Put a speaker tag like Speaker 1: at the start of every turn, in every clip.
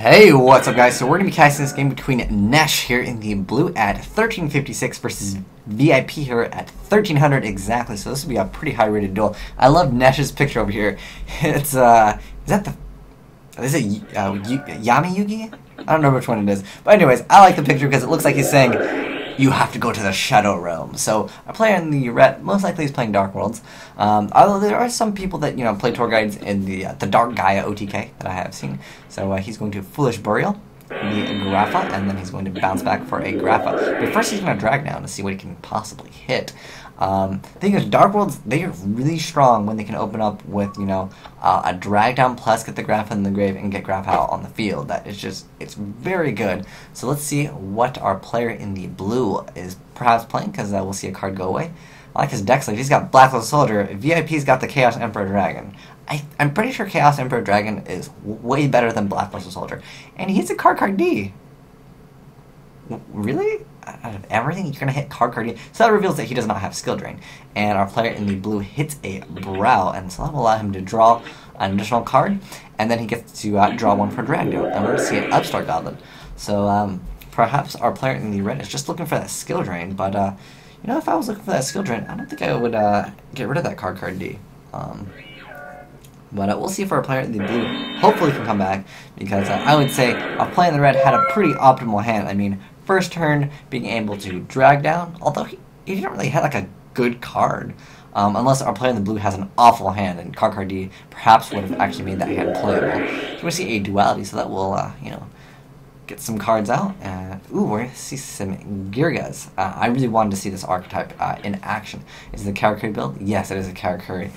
Speaker 1: Hey, what's up guys? So we're going to be casting this game between Nesh here in the blue at 1356 versus VIP here at 1300 exactly. So this will be a pretty high rated duel. I love Nesh's picture over here. It's, is it Yami Yugi? I don't know which one it is. But anyways, I like the picture because it looks like he's saying, you have to go to the Shadow Realm. So a player in the red, most likely he's playing Dark Worlds. Although there are some people that play tour guides in the Dark Gaia OTK that I have seen. So he's going to Foolish Burial, the Grapha, and then he's going to bounce back for a Grapha. But first he's going to drag down to see what he can possibly hit. The thing is, Dark Worlds, they are really strong when they can open up with, a drag down plus get the Grapha in the grave and get Grapha out on the field. That is just, it's very good. So let's see what our player in the blue is perhaps playing, because we'll see a card go away. I like his deck sleeve. He's got Blacklist Soldier. VIP's got the Chaos Emperor Dragon. I'm pretty sure Chaos Emperor Dragon is way better than Blacklist Soldier. And he hits a card D. Really? Out of everything, you're going to hit card D. So that reveals that he does not have Skill Drain. And our player in the blue hits a Brow, and so that will allow him to draw an additional card, and then he gets to draw one for drag down. And we're going to see an Upstart Goblin. So perhaps our player in the red is just looking for that Skill Drain, but if I was looking for that Skill Drain, I don't think I would get rid of that card D. But we'll see if our player in the blue hopefully can come back, because I would say our player in the red had a pretty optimal hand. I mean, first turn being able to drag down, although he didn't really have like a good card, unless our player in the blue has an awful hand, and card D perhaps would have actually made that hand playable. So we see a duality, so that will get some cards out. Ooh, we're going to see some Geargias. I really wanted to see this archetype in action. Is it a Karakuri build? Yes, it is a Karakuri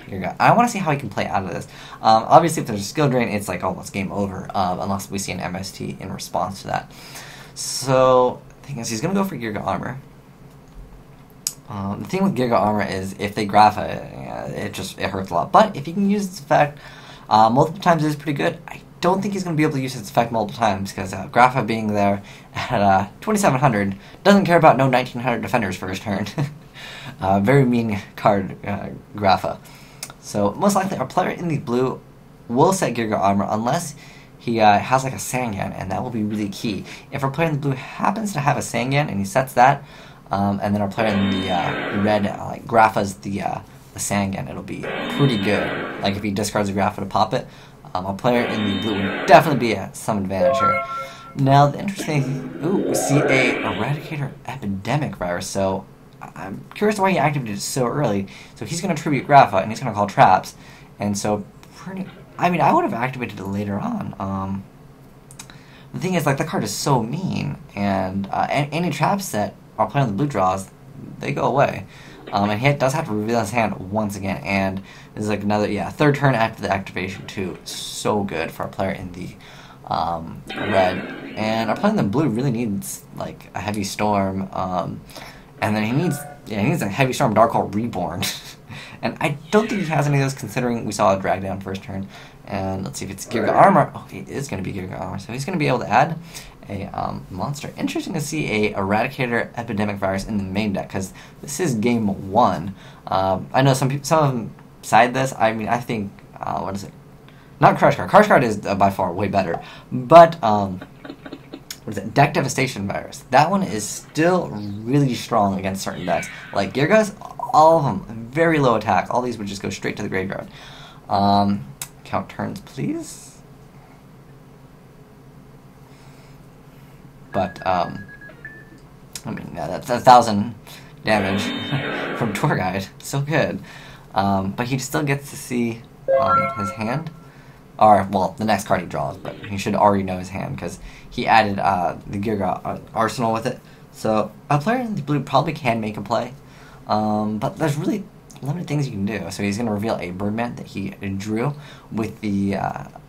Speaker 1: Geargia. I want to see how he can play out of this. Obviously, if there's a skill drain, it's like almost game over, unless we see an MST in response to that. So, the thing is, he's going to go for Geargia Armor. The thing with Geargia Armor is, if they Grapha, it hurts a lot. But if he can use its effect multiple times, it is pretty good. I don't think he's going to be able to use its effect multiple times, because Grapha being there at 2700 doesn't care about no 1900 defenders for his turn. Very mean card, Grapha. So most likely our player in the blue will set Geargia Armor unless he has like a Sangan, and that will be really key. If our player in the blue happens to have a Sangan and he sets that, and then our player in the red Grapha's the Sangan, it'll be pretty good. Like if he discards a Grapha to pop it, a player in the blue would definitely be at some advantage here. Now, the interesting... Ooh, we see a Eradicator Epidemic Virus, so I'm curious why he activated it so early. So he's going to tribute Grapha, and he's going to call traps. And so, I mean, I would have activated it later on. The thing is, the card is so mean, and any traps that our player in the blue draws, they go away. And he does have to reveal his hand once again, and this is another, third turn after the activation too. So good for our player in the red. And our player in the blue really needs, a Heavy Storm, and then he needs a Heavy Storm Dark Hole Reborn. And I don't think he has any of those, considering we saw a drag down first turn. And let's see if it's Geargia Armor. Oh, it is going to be Geargia Armor, so he's going to be able to add a monster. Interesting to see a Eradicator Epidemic Virus in the main deck, because this is game one. I know some of them side this. I mean, I think, what is it? Not Crush Card. Crush Card is by far way better. But, what is it? Deck Devastation Virus. That one is still really strong against certain decks. Like Geargias, all of them, very low attack. All these would just go straight to the graveyard. Count turns, please. But, I mean, that's 1,000 damage from Tour Guide. So good. But he still gets to see his hand. Or, well, the next card he draws, but he should already know his hand, because he added the Geargia Arsenal with it. So, a player in the blue probably can make a play. But there's really limited things you can do. So he's going to reveal a Birdman that he drew with the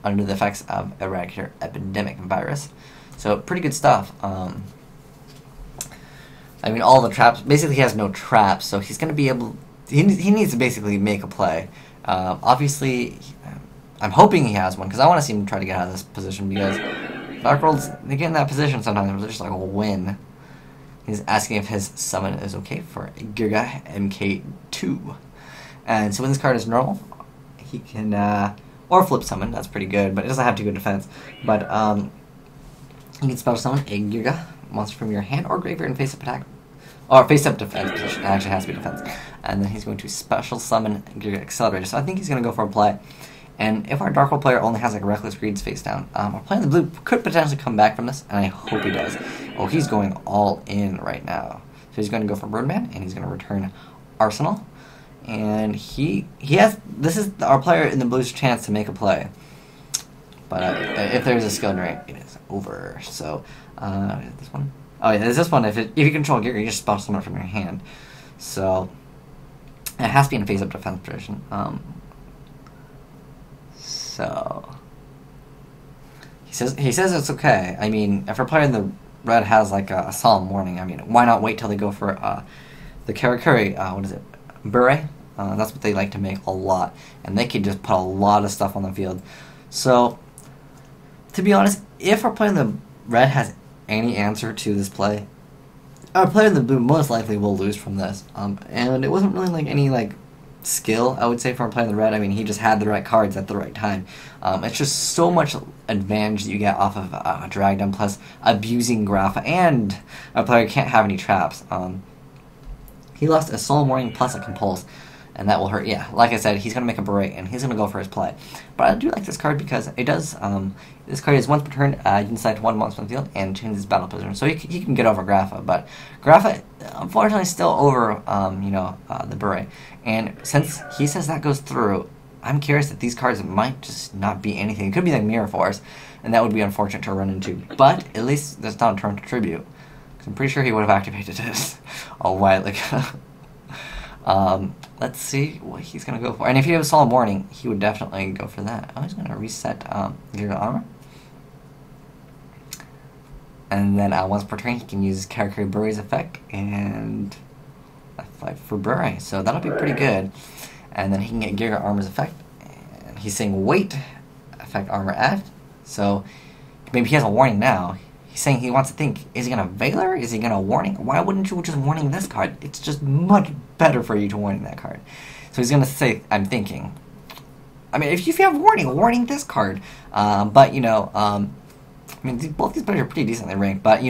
Speaker 1: under the effects of Eradicator Epidemic Virus. So pretty good stuff. I mean, all the traps. Basically, he has no traps, so he's going to be able. He needs to basically make a play. Obviously, I'm hoping he has one, because I want to see him try to get out of this position, because Dark Worlds, they get in that position sometimes where they're just like a win. He's asking if his summon is okay for Geargia MK2. And so when this card is normal, he can or flip summon. That's pretty good, but it doesn't have too good defense. But you can special summon a Geargia monster from your hand or graveyard and face-up attack. Or face-up defense position. It actually has to be defense. And then he's going to special summon Geargia Accelerator. So I think he's going to go for a play. And if our Dark Hole player only has like Reckless Greeds face down, our player in the blue could potentially come back from this, and I hope he does. Oh, he's going all in right now. So he's going to go for Birdman, and he's going to return Arsenal. And he has, this is our player in the blue's chance to make a play. But if there's a skill drain, it is over. So, this one? Oh yeah, there's this one. If you control Geargia, you just special summon it from your hand. So, it has to be in a face-up defense position. So he says it's okay. I mean, if a player in the red has like a solemn warning, I mean, why not wait till they go for the Karakuri? What is it? Bure? That's what they like to make a lot, and they can just put a lot of stuff on the field. So, to be honest, if our player in the red has any answer to this play, our player in the blue most likely will lose from this. And it wasn't really like any like skill, I would say, for playing the red. I mean, he just had the right cards at the right time. It's just so much advantage that you get off of drag down, plus abusing Grapha, and a player can't have any traps. He lost a Soul Warning plus a Compulse, and that will hurt. Yeah, like I said, he's going to make a Beret, and he's going to go for his play. But I do like this card because it does, this card is once per turn, you can select one monster on the field and change his battle position. So he can get over Grapha, but Grapha, unfortunately, is still over, the Beret. And since he says that goes through, I'm curious that these cards might just not be anything. It could be like Mirror Force, and that would be unfortunate to run into. But at least there's not a turn to tribute. Because I'm pretty sure he would have activated this a while ago. Let's see what he's going to go for. And if he has Solemn Warning, he would definitely go for that. Oh, he's going to reset Gear Armor. And then once per turn, he can use Karakuri Bure's effect and a fight for Bure. So that'll be pretty good. And then he can get Gear Armor's effect. And he's saying wait, effect armor add. So maybe he has a warning now. He's saying he wants to think, is he going to Veiler? Is he going to warning? Why wouldn't you just warning this card? It's just much better for you to warning that card. So he's going to say, I'm thinking. I mean, if you have warning this card. But, I mean, both these players are pretty decently ranked. But,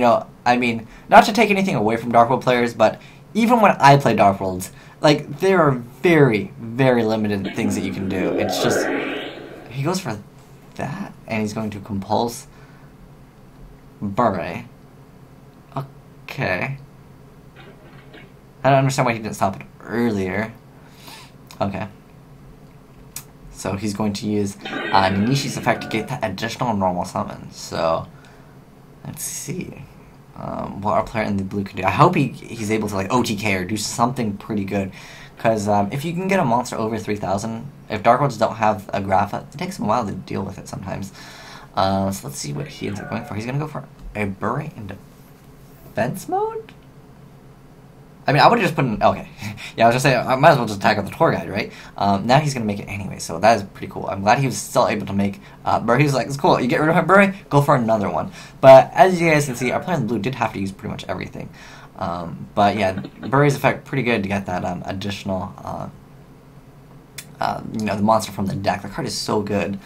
Speaker 1: I mean, not to take anything away from Dark World players, but even when I play Dark Worlds, like, there are very, very limited things that you can do. It's just, he goes for that, and he's going to Compulse Bure. Okay. I don't understand why he didn't stop it earlier. Okay. So he's going to use Nanishi's effect to get that additional normal summon. So, let's see what our player in the blue can do. I hope he's able to like OTK or do something pretty good. Because if you can get a monster over 3,000, if Dark Worlds don't have a Grapha, it takes him a while to deal with it sometimes. So let's see what he ends up going for. He's going to go for a Bure in defense mode? I mean, I would have just put in... Okay. Yeah, I was just saying, I might as well just attack with the tour guide, right? Now he's going to make it anyway, so that is pretty cool. I'm glad he was still able to make Bure. He was like, it's cool, you get rid of my Bure, go for another one. But as you guys can see, our player in the blue did have to use pretty much everything. But yeah, Bure's effect pretty good to get that additional... the monster from the deck. The card is so good.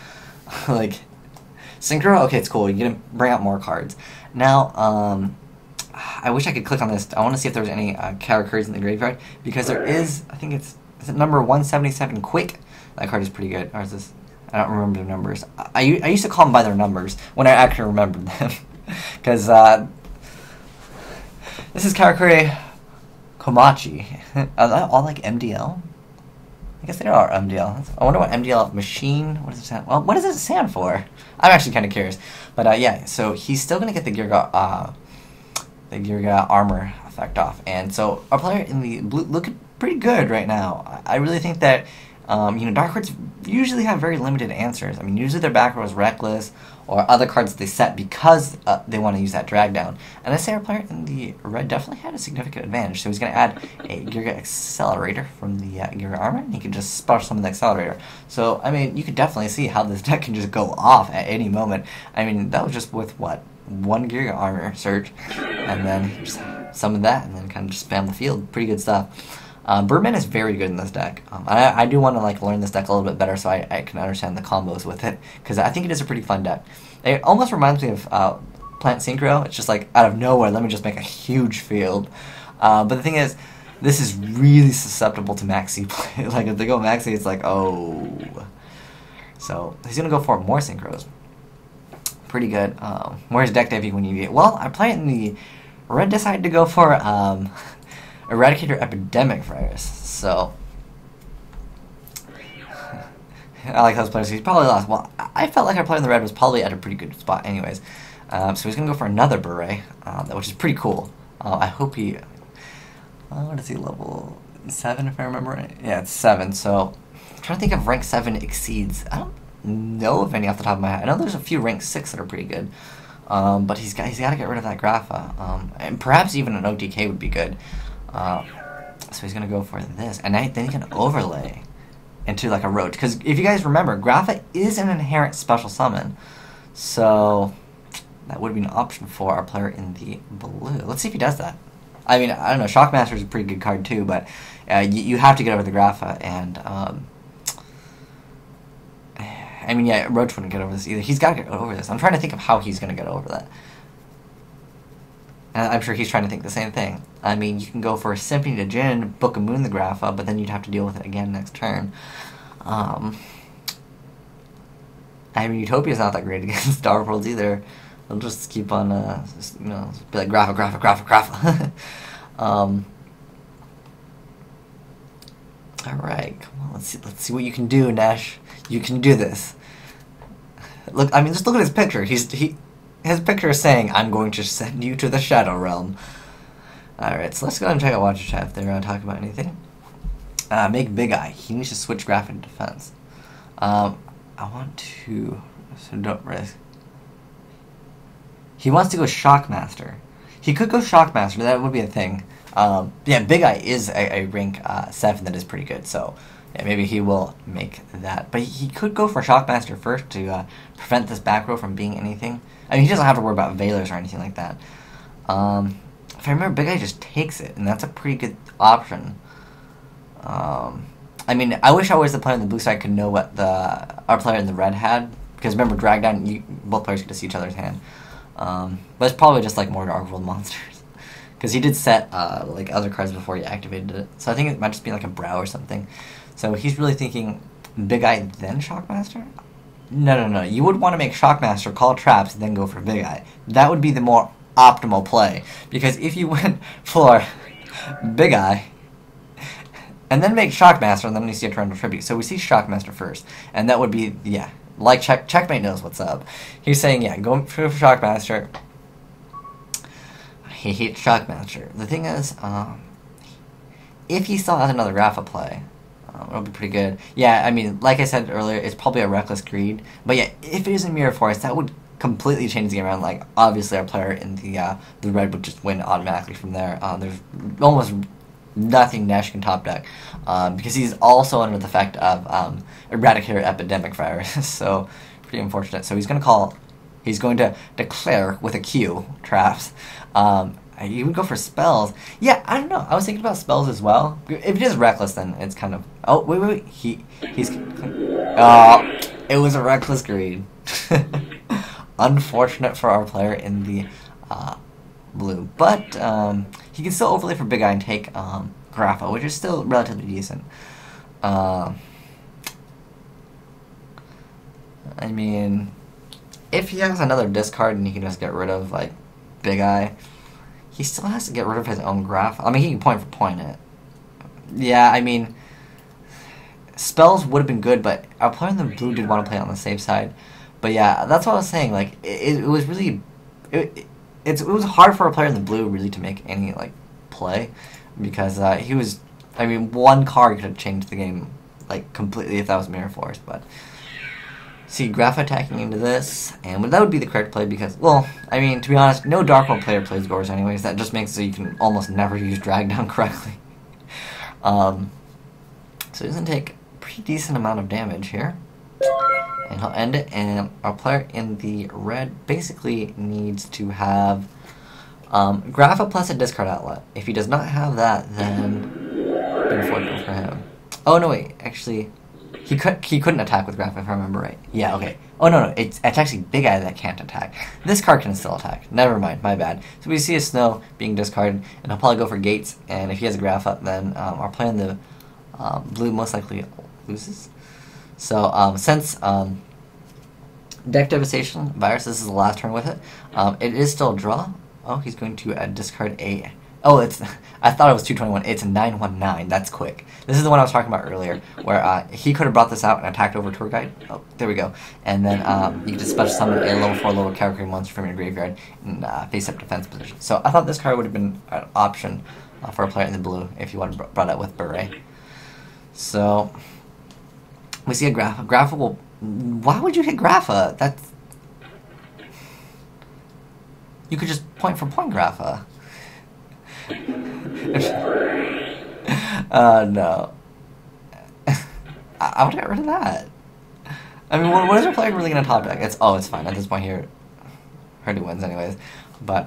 Speaker 1: Like... Synchro? Okay, it's cool. You get to bring out more cards. Now, I wish I could click on this. I want to see if there's any Karakuris in the graveyard. Because there is, I think is it number 177, Quick? That card is pretty good. Or is this? I don't remember the numbers. I used to call them by their numbers when I actually remembered them. Because, this is Karakuri Komachi. Are they all like MDL? I guess they are MDL. I wonder what MDL machine. What does it stand? Well, what does it stand for? I'm actually kind of curious. But yeah, so he's still gonna get the Geargia armor effect off, and so our player in the blue looking pretty good right now. I really think that Dark Worlds usually have very limited answers. I mean, usually their back row is Reckless or other cards that they set because they want to use that drag down. And I say our player in the red definitely had a significant advantage. So he's going to add a Geargia Accelerator from the Geargia armor, and he can just splash some of the Accelerator. So, I mean, you could definitely see how this deck can just go off at any moment. I mean, that was just with, what, one Geargia armor search, and then just summon that, and then kind of just spam the field. Pretty good stuff. Birdman is very good in this deck. I do want to like learn this deck a little bit better so I can understand the combos with it, because I think it is a pretty fun deck. It almost reminds me of Plant Synchro. It's just like out of nowhere, let me just make a huge field. But the thing is, this is really susceptible to maxi play. Like if they go maxi, it's like, oh. So he's gonna go for more synchros. Pretty good. Where's deck diving when you need it? Well, I play it in the red. Decided to go for Eradicator Epidemic Virus. So I like those players. He's probably lost. Well, I felt like our player in the red was probably at a pretty good spot, anyways. So he's gonna go for another beret, which is pretty cool. I hope he. What is he, level 7 if I remember right? Yeah, it's 7. So I'm trying to think if rank 7 exceeds. I don't know of any off the top of my head. I know there's a few rank 6 that are pretty good. But he's got to get rid of that Grapha. And perhaps even an OTK would be good. So he's going to go for this. And then he can overlay into like a roach. Because if you guys remember, Grapha is an inherent special summon. So that would be an option for our player in the blue. Let's see if he does that. I mean, I don't know. Shockmaster is a pretty good card too, but you have to get over the Grapha, and I mean, yeah, Roach wouldn't get over this either. He's got to get over this. I'm trying to think of how he's going to get over that. And I'm sure he's trying to think the same thing. I mean, you can go for a Symphony to Jin, Book of Moon the Grapha, but then you'd have to deal with it again next turn. I mean, Utopia's not that great against Star Worlds either. They'll just keep on, you know, be like Grapha. Alright, come on, let's see what you can do, Nash. You can do this. Look, I mean, just look at his picture. His picture is saying, "I'm going to send you to the Shadow Realm." Alright, so let's go ahead and check out Watcher Chat if they're going to talk about anything. Make Big Eye. He needs to switch Graph into defense. I want to... So don't risk. He wants to go Shockmaster. He could go Shockmaster. That would be a thing. Yeah, Big Eye is a rank 7 that is pretty good. So yeah, maybe he will make that. But he could go for Shockmaster first to prevent this back row from being anything. I mean, he doesn't have to worry about Veilers or anything like that. If I remember, Big Eye just takes it, and that's a pretty good option. I mean, I wish I was the player on the blue side could know what our player in the red had. Because remember, drag down, both players get to see each other's hand. But it's probably just like more Dark World monsters. Because he did set like other cards before he activated it. So I think it might just be like a Brow or something. So he's really thinking Big Eye then Shockmaster? No. You would want to make Shockmaster, call traps, then go for Big Eye. That would be the more optimal play. Because if you went for Big Eye, and then make Shockmaster, and then you see a Torrential Tribute. So we see Shockmaster first. And that would be, yeah, like Checkmate knows what's up. He's saying, yeah, go for Shockmaster. He hates Shockmaster. The thing is, if he still has another Grapha play, it'll be pretty good. Yeah, I mean, like I said earlier, it's probably a Reckless Greed. But yeah, if it is in Mirror Force, that would completely change the game around. Like, obviously our player in the red would just win automatically from there. There's almost nothing Nash can top deck, because he's also under the effect of Eradicator Epidemic Virus. So pretty unfortunate. So he's going to declare with a Q traps. He would go for spells. Yeah, I don't know. I was thinking about spells as well. If it is reckless, then it's kind of... Oh, wait. He's... it was a Reckless Greed. Unfortunate for our player in the blue. But he can still overlay for Big Eye and take Grapha, which is still relatively decent. I mean, if he has another discard and he can just get rid of, like, Big Eye, he still has to get rid of his own Grapha. I mean, he can point for point it. Yeah, I mean, spells would have been good, but our player in the blue did want to play on the safe side. But yeah, that's what I was saying. Like, it was really... It was hard for a player in the blue really to make any like play, because he was, I mean, one card could have changed the game like completely if that was Mirror Force. But see, Graph attacking into this, and that would be the correct play because, well, I mean, to be honest, no Dark World player plays Gores anyways. That just makes it so you can almost never use Drag Down correctly. So he doesn't take a pretty decent amount of damage here. And he'll end it, and our player in the red basically needs to have Grapha plus a discard outlet. If he does not have that, then been fortunate for him. Oh no, wait, actually, he couldn't attack with Graph if I remember right. Yeah, okay. Oh no, it's actually Big Eye that can't attack. This card can still attack. Never mind, my bad. So we see a Snow being discarded, and he'll probably go for Gates. And if he has a Graph up, then our player in the blue most likely loses. So since Deck Devastation Virus, this is the last turn with it. It is still a draw. Oh, he's going to discard a. Oh, it's. I thought it was 221. It's 919. That's quick. This is the one I was talking about earlier, where he could have brought this out and attacked over Tour Guide. Oh, there we go. And then you can just special summon a level 4 level Karakuri monster from your graveyard in face-up defense position. So I thought this card would have been an option for a player in the blue if you wanted to brought it with Beret. So we see a Grapha. Grapha will. Why would you hit Grapha? That's. You could just point for point Grapha. No. I would get rid of that. I mean, what is our player really gonna top deck? It's fine at this point here. Already wins anyways, but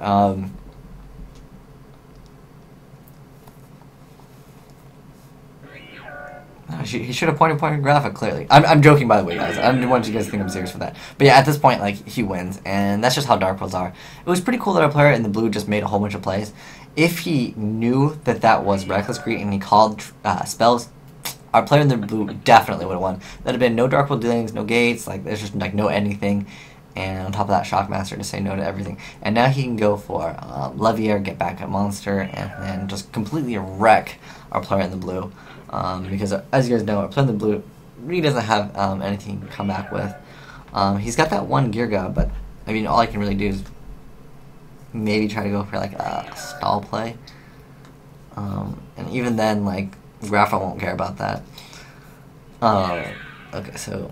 Speaker 1: he should have pointed Graphic clearly. I'm joking, by the way, guys. I don't want you guys to think I'm serious for that. But yeah, at this point, like, he wins, and that's just how Dark Worlds are. It was pretty cool that our player in the blue just made a whole bunch of plays. If he knew that that was Reckless Greed and he called spells, our player in the blue definitely would have won. There'd have been no Dark World dealings, no gates, like there's just like no anything. And on top of that, Shockmaster to say no to everything. And now he can go for Levier, get back a monster, and then just completely wreck our player in the blue. Because as you guys know, our player in the blue really doesn't have anything to come back with. He's got that one Geargia, but I mean, all I can really do is maybe try to go for like a stall play. And even then, like, Grapha won't care about that. Okay, so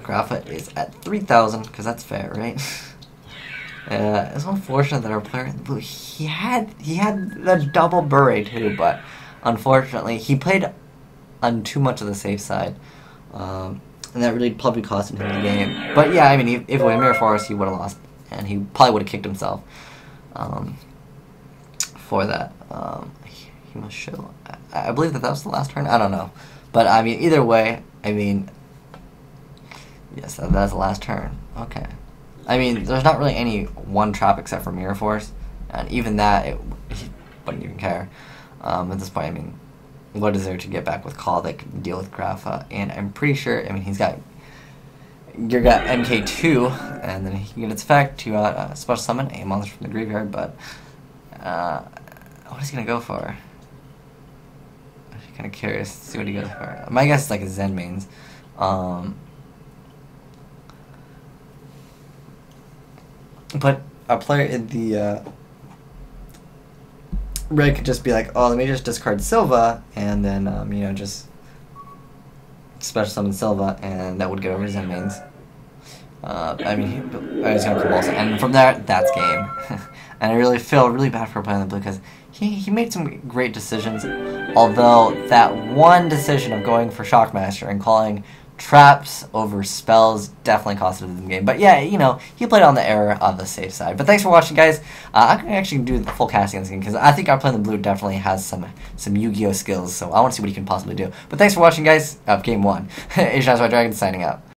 Speaker 1: Grapha is at 3,000, because that's fair, right? It's unfortunate that our player in the blue, he had the double beret too, but unfortunately he played on too much of the safe side, and that really probably cost him the game. But yeah, I mean, if it was Mirror Forest, he would have lost, and he probably would have kicked himself for that. He must show. I believe that was the last turn. I don't know, but I mean, either way, I mean, yes, that's the last turn. Okay. I mean, there's not really any one trap except for Mirror Force, and even that, he wouldn't even care. At this point, I mean, what is there to get back with Call that can deal with Grapha? And I'm pretty sure, I mean, he's got MK2, and then he can get its effect to special summon a monster from the graveyard, but what is he going to go for? I'm kind of curious to see what he goes for. My guess is like a Zen mains. But a player in the red could just be like, oh, let me just discard Silva, and then, you know, just special summon Silva, and that would get over Zen mains. I mean, I was going to come also, and from there, that's game. And I really feel really bad for playing the blue, because he made some great decisions, although that one decision of going for Shockmaster and calling traps over spells definitely costed him the game. But yeah, you know, he played on the error of the safe side. But thanks for watching, guys. I can actually do the full casting in this game, because I think our player in the blue definitely has some Yu-Gi-Oh skills, so I want to see what he can possibly do. But thanks for watching, guys, of Game 1. Asian Dragon signing out.